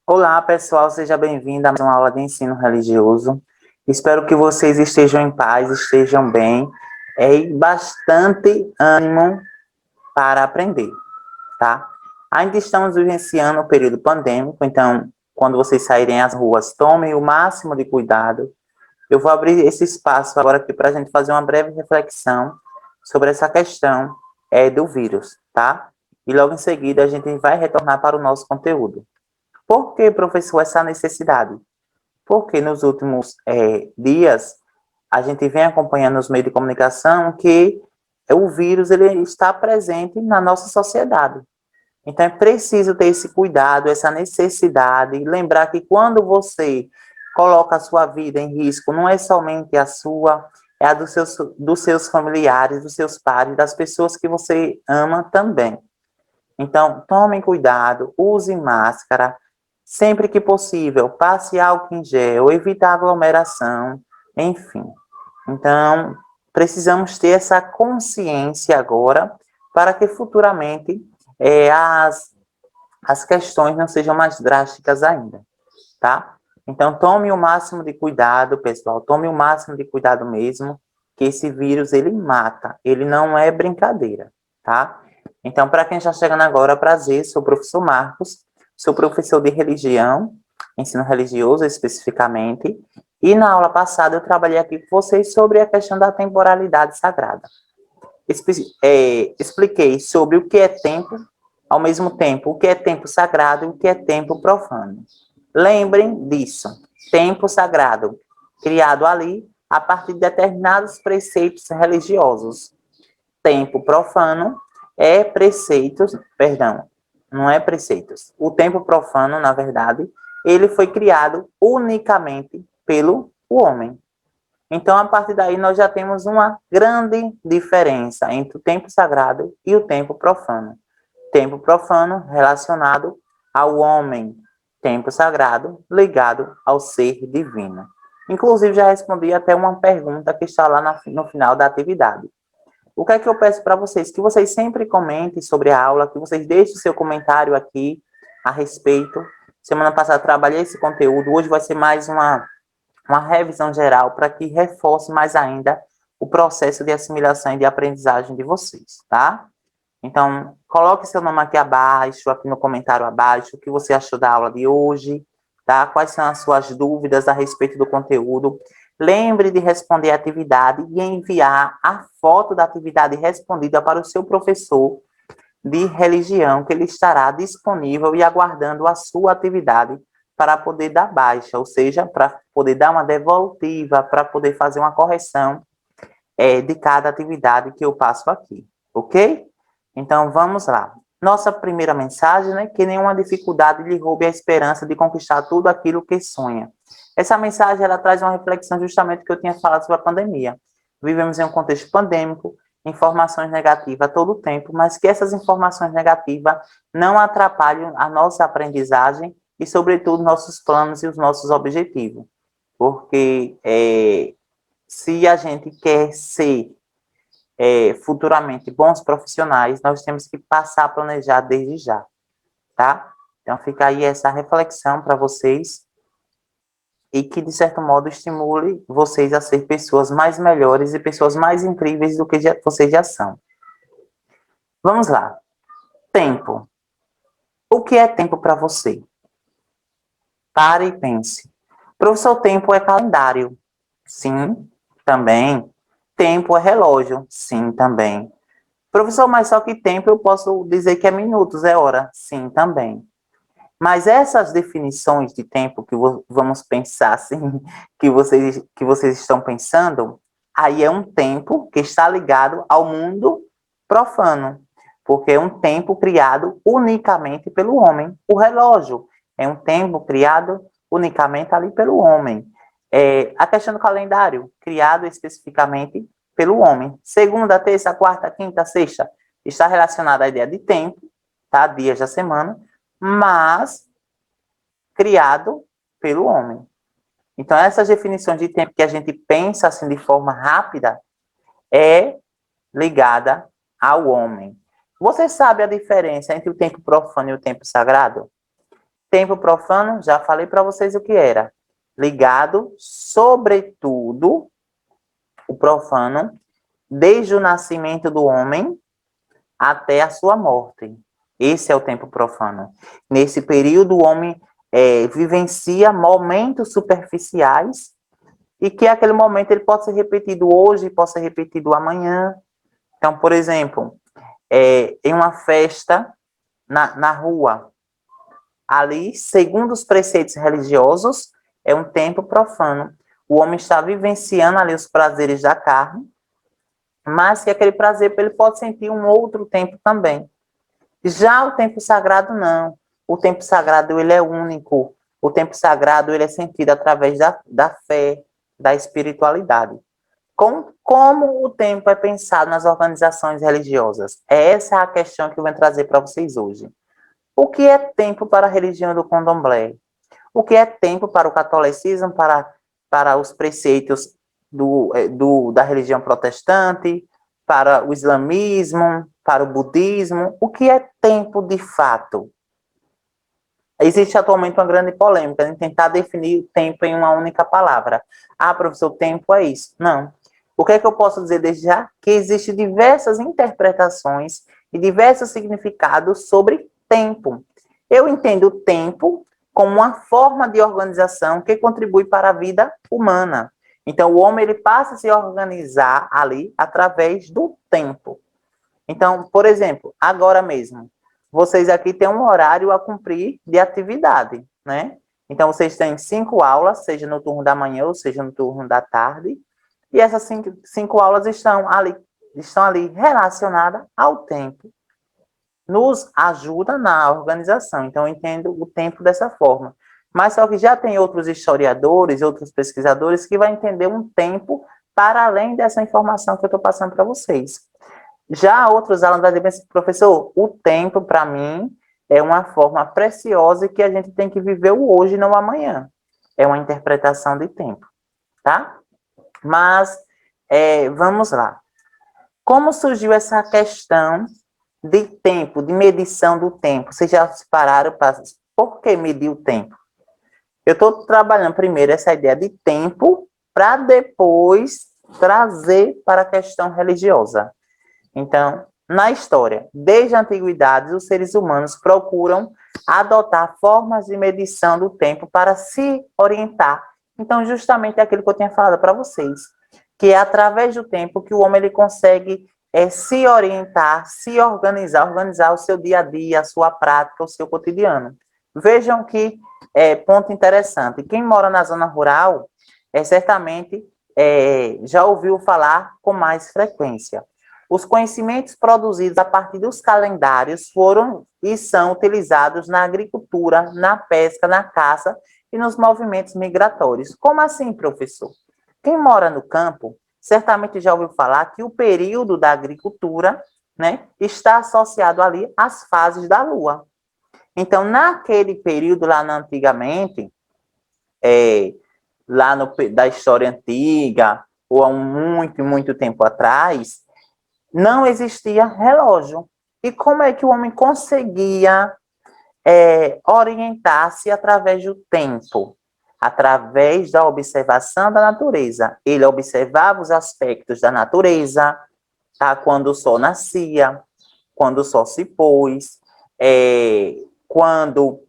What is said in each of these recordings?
Olá, pessoal, seja bem-vindo a mais uma aula de ensino religioso. Espero que vocês estejam em paz, estejam bem, e bastante ânimo para aprender, tá? Ainda estamos vivenciando o período pandêmico, então, quando vocês saírem às ruas, tomem o máximo de cuidado. Eu vou abrir esse espaço agora aqui para a gente fazer uma breve reflexão sobre essa questão do vírus, tá? E logo em seguida a gente vai retornar para o nosso conteúdo. Por que, professor, essa necessidade? Porque nos últimos dias a gente vem acompanhando nos meios de comunicação que o vírus ele está presente na nossa sociedade. Então é preciso ter esse cuidado, essa necessidade, e lembrar que quando você coloca a sua vida em risco, não é somente a sua, é a dos seus familiares, dos seus pares, das pessoas que você ama também. Então, tomem cuidado, use máscara, sempre que possível, passe álcool em gel, evite aglomeração, enfim. Então, precisamos ter essa consciência agora para que futuramente as questões não sejam mais drásticas ainda, tá? Então, tome o máximo de cuidado, pessoal, tome o máximo de cuidado mesmo, que esse vírus, ele mata, ele não é brincadeira, tá? Então, para quem está chegando agora, prazer, sou o professor Marcos, sou professor de religião, ensino religioso especificamente, e na aula passada eu trabalhei aqui com vocês sobre a questão da temporalidade sagrada. Expliquei sobre o que é tempo, ao mesmo tempo, o que é tempo sagrado e o que é tempo profano. Lembrem disso, tempo sagrado, criado ali a partir de determinados preceitos religiosos. Tempo profano é preceitos, perdão, não é preceitos. O tempo profano, na verdade, ele foi criado unicamente pelo homem. Então, a partir daí, nós já temos uma grande diferença entre o tempo sagrado e o tempo profano. Tempo profano relacionado ao homem, tempo sagrado ligado ao ser divino. Inclusive, já respondi até uma pergunta que está lá no final da atividade. O que é que eu peço para vocês? Que vocês sempre comentem sobre a aula, que vocês deixem o seu comentário aqui a respeito. Semana passada trabalhei esse conteúdo, hoje vai ser mais uma revisão geral para que reforce mais ainda o processo de assimilação e de aprendizagem de vocês, tá? Então, coloque seu nome aqui abaixo, aqui no comentário abaixo, o que você achou da aula de hoje, tá? Quais são as suas dúvidas a respeito do conteúdo. Lembre de responder a atividade e enviar a foto da atividade respondida para o seu professor de religião, que ele estará disponível e aguardando a sua atividade para poder dar baixa, ou seja, para poder dar uma devolutiva, para poder fazer uma correção de cada atividade que eu passo aqui, ok? Então, vamos lá. Nossa primeira mensagem, né? Que nenhuma dificuldade lhe roube a esperança de conquistar tudo aquilo que sonha. Essa mensagem, ela traz uma reflexão justamente que eu tinha falado sobre a pandemia. Vivemos em um contexto pandêmico, informações negativas a todo tempo, mas que essas informações negativas não atrapalhem a nossa aprendizagem e, sobretudo, nossos planos e os nossos objetivos. Porque se a gente quer ser futuramente bons profissionais, nós temos que passar a planejar desde já, tá? Então, fica aí essa reflexão para vocês e que, de certo modo, estimule vocês a ser pessoas mais melhores e pessoas mais incríveis do que vocês já são. Vamos lá. Tempo. O que é tempo para você? Pare e pense. Professor, tempo é calendário? Sim, também. Tempo é relógio? Sim, também. Professor, mas só que tempo eu posso dizer que é minutos, é hora? Sim, também. Mas essas definições de tempo que vamos pensar assim, que vocês estão pensando, aí é um tempo que está ligado ao mundo profano, porque é um tempo criado unicamente pelo homem. O relógio é um tempo criado unicamente ali pelo homem. A questão do calendário, criado especificamente pelo homem. Segunda, terça, quarta, quinta, sexta, está relacionada à ideia de tempo, tá? Dias da semana, mas criado pelo homem. Então, essas definições de tempo que a gente pensa assim de forma rápida é ligada ao homem. Você sabe a diferença entre o tempo profano e o tempo sagrado? Tempo profano, já falei para vocês o que era. Ligado, sobretudo, o profano, desde o nascimento do homem até a sua morte. Esse é o tempo profano. Nesse período, o homem vivencia momentos superficiais e que aquele momento ele pode ser repetido hoje, pode ser repetido amanhã. Então, por exemplo, em uma festa na rua, ali, segundo os preceitos religiosos, é um tempo profano. O homem está vivenciando ali os prazeres da carne, mas que aquele prazer ele pode sentir um outro tempo também. Já o tempo sagrado, não. O tempo sagrado, ele é único. O tempo sagrado, ele é sentido através da fé, da espiritualidade. Como o tempo é pensado nas organizações religiosas? Essa é a questão que eu vou trazer para vocês hoje. O que é tempo para a religião do candomblé? O que é tempo para o catolicismo, para os preceitos da religião protestante, para o islamismo, para o budismo? O que é tempo de fato? Existe atualmente uma grande polêmica em tentar definir o tempo em uma única palavra. Ah, professor, o tempo é isso. Não. O que é que eu posso dizer desde já? Que existem diversas interpretações e diversos significados sobre tempo. Eu entendo o tempo como uma forma de organização que contribui para a vida humana. Então, o homem ele passa a se organizar ali através do tempo. Então, por exemplo, agora mesmo, vocês aqui têm um horário a cumprir de atividade, né? Então, vocês têm 5 aulas, seja no turno da manhã ou seja no turno da tarde, e essas cinco aulas estão ali relacionadas ao tempo. Nos ajuda na organização. Então, eu entendo o tempo dessa forma. Mas só que já tem outros historiadores, outros pesquisadores que vão entender um tempo para além dessa informação que eu estou passando para vocês. Já outros alunos vão dizer assim, professor, o tempo, para mim, é uma forma preciosa e que a gente tem que viver o hoje, não o amanhã. É uma interpretação de tempo, tá? Mas, vamos lá. Como surgiu essa questão de tempo, de medição do tempo? Vocês já se pararam para... Por que medir o tempo? Eu estou trabalhando primeiro essa ideia de tempo para depois trazer para a questão religiosa. Então, na história, desde a antiguidade, os seres humanos procuram adotar formas de medição do tempo para se orientar. Então, justamente aquilo que eu tinha falado para vocês, que é através do tempo que o homem ele consegue se orientar, se organizar o seu dia a dia, a sua prática, o seu cotidiano. Vejam que ponto interessante. Quem mora na zona rural, certamente já ouviu falar com mais frequência. Os conhecimentos produzidos a partir dos calendários foram e são utilizados na agricultura, na pesca, na caça e nos movimentos migratórios. Como assim, professor? Quem mora no campo certamente já ouviu falar que o período da agricultura, né, está associado ali às fases da lua. Então, naquele período lá antigamente, da história antiga, ou há muito tempo atrás, não existia relógio. E como é que o homem conseguia orientar-se através do tempo? Através da observação da natureza. Ele observava os aspectos da natureza, tá? Quando o sol nascia, quando o sol se pôs, quando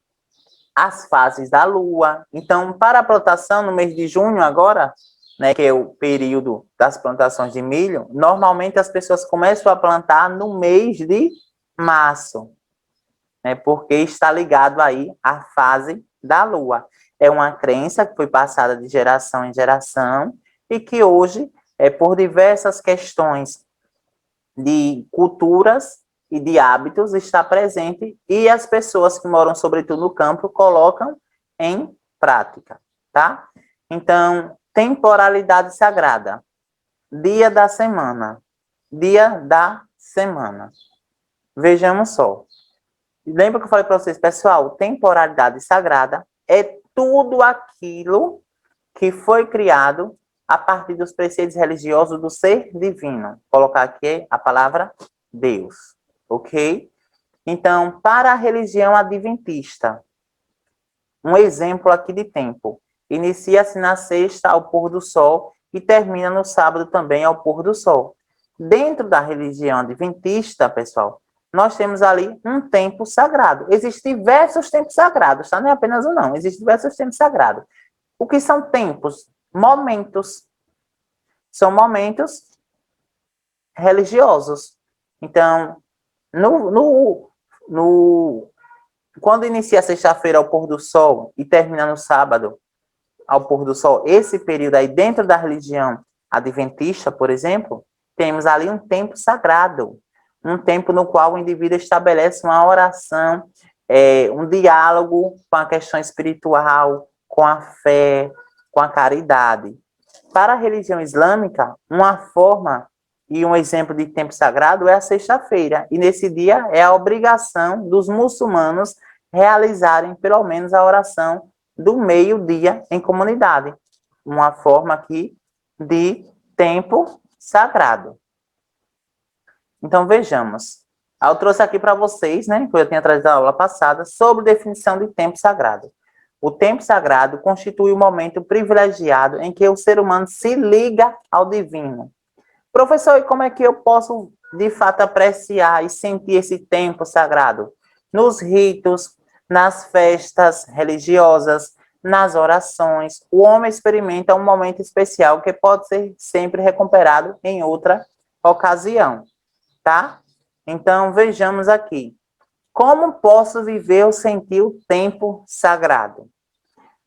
as fases da lua. Então, para a plantação, no mês de junho agora, né, que é o período das plantações de milho, normalmente as pessoas começam a plantar no mês de março, né, porque está ligado aí à fase da lua. É uma crença que foi passada de geração em geração e que hoje, por diversas questões de culturas e de hábitos, está presente e as pessoas que moram, sobretudo no campo, colocam em prática, tá? Então, temporalidade sagrada. Dia da semana. Dia da semana. Vejamos só. Lembra que eu falei para vocês, pessoal? Temporalidade sagrada é tudo aquilo que foi criado a partir dos preceitos religiosos do ser divino. Vou colocar aqui a palavra Deus, ok? Então, para a religião adventista, um exemplo aqui de tempo. Inicia-se na sexta ao pôr do sol e termina no sábado também ao pôr do sol. Dentro da religião adventista, pessoal, nós temos ali um tempo sagrado. Existem diversos tempos sagrados, tá? Não é apenas um, não. Existem diversos tempos sagrados. O que são tempos? Momentos. São momentos religiosos. Então, quando inicia a sexta-feira ao pôr do sol e termina no sábado ao pôr do sol, esse período aí dentro da religião adventista, por exemplo, temos ali um tempo sagrado, um tempo no qual o indivíduo estabelece uma oração, um diálogo com a questão espiritual, com a fé, com a caridade. Para a religião islâmica, uma forma e um exemplo de tempo sagrado é a sexta-feira. E nesse dia é a obrigação dos muçulmanos realizarem pelo menos a oração do meio-dia em comunidade. Uma forma aqui de tempo sagrado. Então, vejamos. Eu trouxe aqui para vocês, né, que eu tinha trazido na aula passada, sobre definição de tempo sagrado. O tempo sagrado constitui o momento privilegiado em que o ser humano se liga ao divino. Professor, e como é que eu posso, de fato, apreciar e sentir esse tempo sagrado? Nos ritos, nas festas religiosas, nas orações. O homem experimenta um momento especial que pode ser sempre recuperado em outra ocasião, tá? Então, vejamos aqui. Como posso viver ou sentir o tempo sagrado?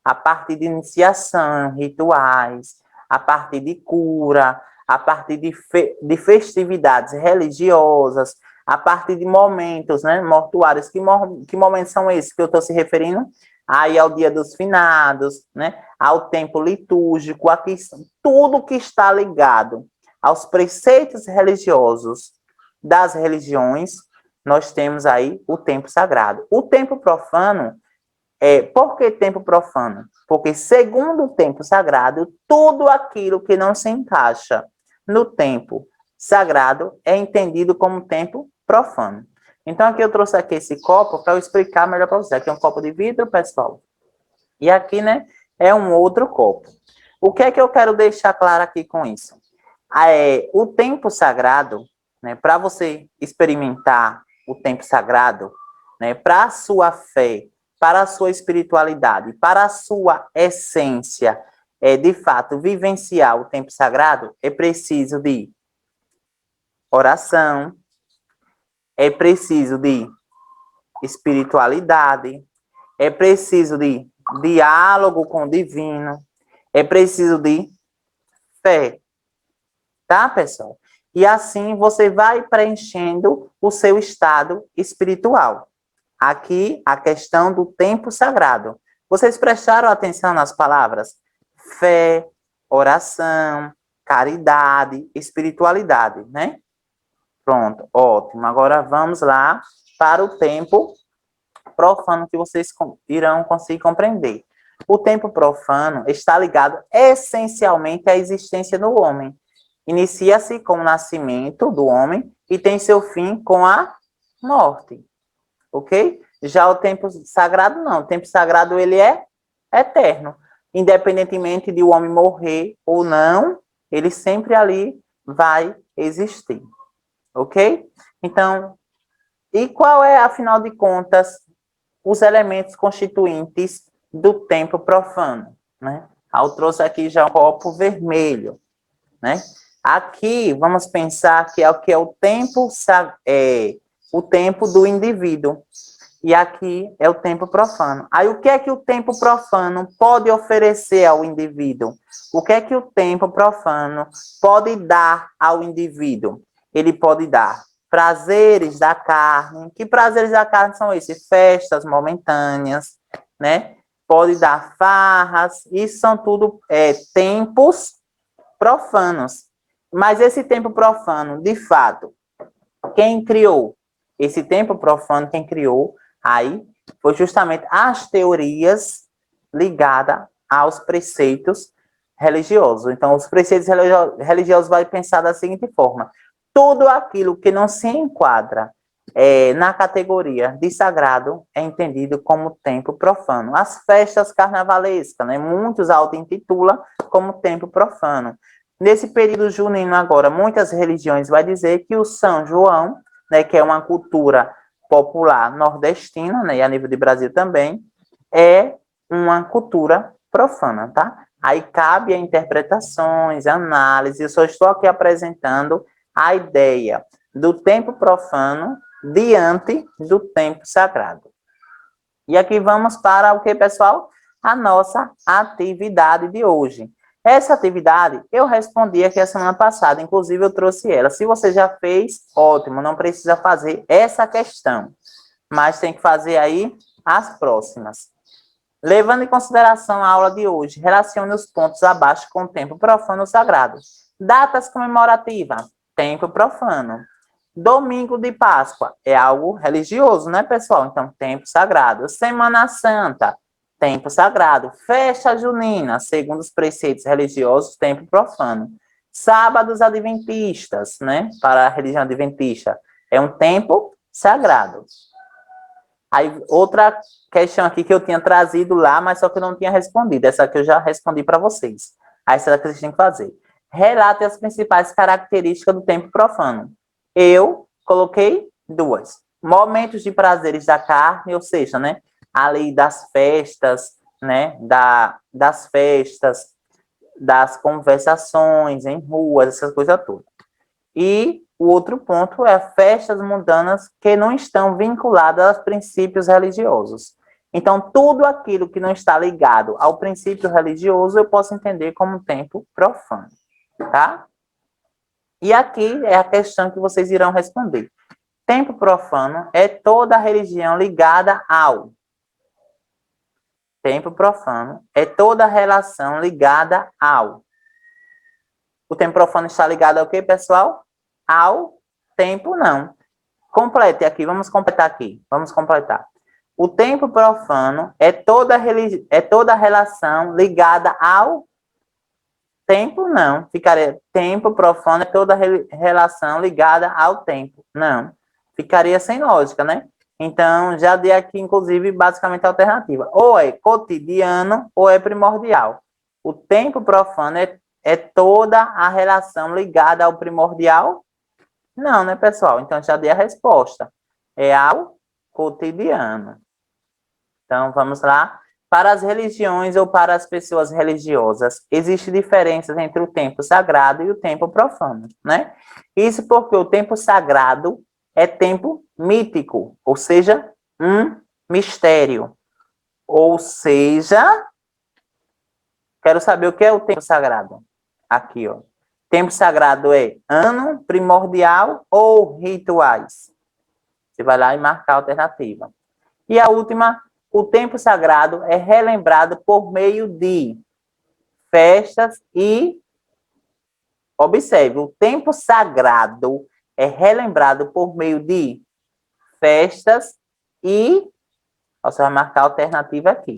A partir de iniciação, rituais, a partir de cura, a partir de festividades religiosas, a partir de momentos, né, mortuários. Que momentos são esses que eu estou se referindo? Aí ao dia dos finados, né, ao tempo litúrgico, aqui, tudo que está ligado aos preceitos religiosos das religiões, nós temos aí o tempo sagrado. O tempo profano, por que tempo profano? Porque, segundo o tempo sagrado, tudo aquilo que não se encaixa no tempo sagrado é entendido como tempo profano. Então, aqui eu trouxe aqui esse copo para eu explicar melhor para você. Aqui é um copo de vidro, pessoal. E aqui, né, é um outro copo. O que é que eu quero deixar claro aqui com isso? O tempo sagrado, né, para você experimentar o tempo sagrado, né, para a sua fé, para a sua espiritualidade, para a sua essência, de fato, vivenciar o tempo sagrado, é preciso de oração, é preciso de espiritualidade, é preciso de diálogo com o divino, é preciso de fé, tá, pessoal? E assim você vai preenchendo o seu estado espiritual. Aqui, a questão do tempo sagrado. Vocês prestaram atenção nas palavras? Fé, oração, caridade, espiritualidade, né? Pronto, ótimo. Agora vamos lá para o tempo profano que vocês irão conseguir compreender. O tempo profano está ligado essencialmente à existência do homem. Inicia-se com o nascimento do homem e tem seu fim com a morte. Ok? Já o tempo sagrado, não. O tempo sagrado, ele é eterno. Independentemente de o homem morrer ou não, ele sempre ali vai existir. Ok? Então, e qual é, afinal de contas, os elementos constituintes do tempo profano? Né? Eu trouxe aqui já um copo vermelho. Né? Aqui, vamos pensar que é o que é o tempo do indivíduo. E aqui é o tempo profano. Aí, o que é que o tempo profano pode oferecer ao indivíduo? O que é que o tempo profano pode dar ao indivíduo? Ele pode dar prazeres da carne. Que prazeres da carne são esses? Festas momentâneas, né? Pode dar farras. Isso são tudo tempos profanos. Mas esse tempo profano, de fato, quem criou? Esse tempo profano, quem criou, aí, foi justamente as teorias ligadas aos preceitos religioso. Então, os preceitos religiosos vai pensar da seguinte forma: tudo aquilo que não se enquadra na categoria de sagrado é entendido como tempo profano. As festas carnavalescas, né, muitos auto-intitulam como tempo profano. Nesse período junino agora, muitas religiões vai dizer que o São João, né, que é uma cultura popular nordestina, né, e a nível de Brasil também, é uma cultura profana, tá? Aí cabe a interpretações, análise, eu só estou aqui apresentando a ideia do tempo profano diante do tempo sagrado. E aqui vamos para o que, pessoal? A nossa atividade de hoje. Essa atividade eu respondi aqui a semana passada, inclusive eu trouxe ela. Se você já fez, ótimo, não precisa fazer essa questão, mas tem que fazer aí as próximas. Levando em consideração a aula de hoje, relacione os pontos abaixo com o tempo profano ou sagrado. Datas comemorativas, tempo profano. Domingo de Páscoa é algo religioso, né, pessoal? Então, tempo sagrado. Semana Santa, tempo sagrado. Festa junina, segundo os preceitos religiosos, tempo profano. Sábados adventistas, né, para a religião adventista, é um tempo sagrado. Aí, outra questão aqui que eu tinha trazido lá, mas só que eu não tinha respondido. Essa aqui eu já respondi para vocês. Aí, essa que vocês têm que fazer. Relate as principais características do tempo profano. Eu coloquei duas. Momentos de prazeres da carne, ou seja, né, a lei das festas, né, das festas, das conversações em ruas, essas coisas todas. E o outro ponto é festas mundanas que não estão vinculadas a princípios religiosos. Então, tudo aquilo que não está ligado ao princípio religioso, eu posso entender como tempo profano, tá? E aqui é a questão que vocês irão responder. Tempo profano é toda religião ligada ao. Tempo profano é toda relação ligada ao. O tempo profano está ligado ao quê, pessoal? Ao tempo, não. Complete aqui, vamos completar aqui. Vamos completar. O tempo profano é toda relação ligada ao tempo, não. Ficaria tempo profano é toda relação ligada ao tempo. Não. Ficaria sem lógica, né? Então, já dei aqui, inclusive, basicamente a alternativa. Ou é cotidiano ou é primordial. O tempo profano é toda a relação ligada ao primordial? Não, né, pessoal? Então, já dei a resposta. É ao cotidiano. Então, vamos lá. Para as religiões ou para as pessoas religiosas, existem diferenças entre o tempo sagrado e o tempo profano, né? Isso porque o tempo sagrado é tempo mítico, ou seja, um mistério. Ou seja, quero saber o que é o tempo sagrado. Aqui, ó. Tempo sagrado é ano, primordial ou rituais? Você vai lá e marcar a alternativa. E a última, o tempo sagrado é relembrado por meio de festas e... Observe, o tempo sagrado é relembrado por meio de festas e... Você vai marcar a alternativa aqui.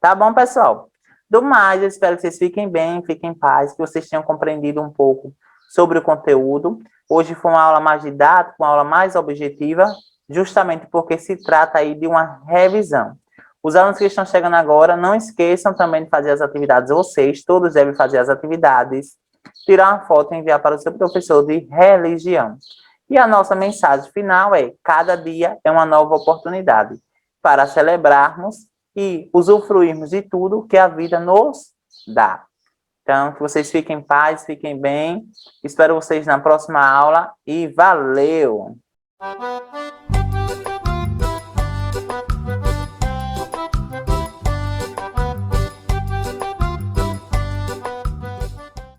Tá bom, pessoal? Do mais, eu espero que vocês fiquem bem, fiquem em paz, que vocês tenham compreendido um pouco sobre o conteúdo. Hoje foi uma aula mais didática, uma aula mais objetiva, justamente porque se trata aí de uma revisão. Os alunos que estão chegando agora, não esqueçam também de fazer as atividades vocês, todos devem fazer as atividades, tirar uma foto e enviar para o seu professor de religião. E a nossa mensagem final é: cada dia é uma nova oportunidade para celebrarmos e usufruirmos de tudo que a vida nos dá. Então, que vocês fiquem em paz, fiquem bem. Espero vocês na próxima aula e valeu!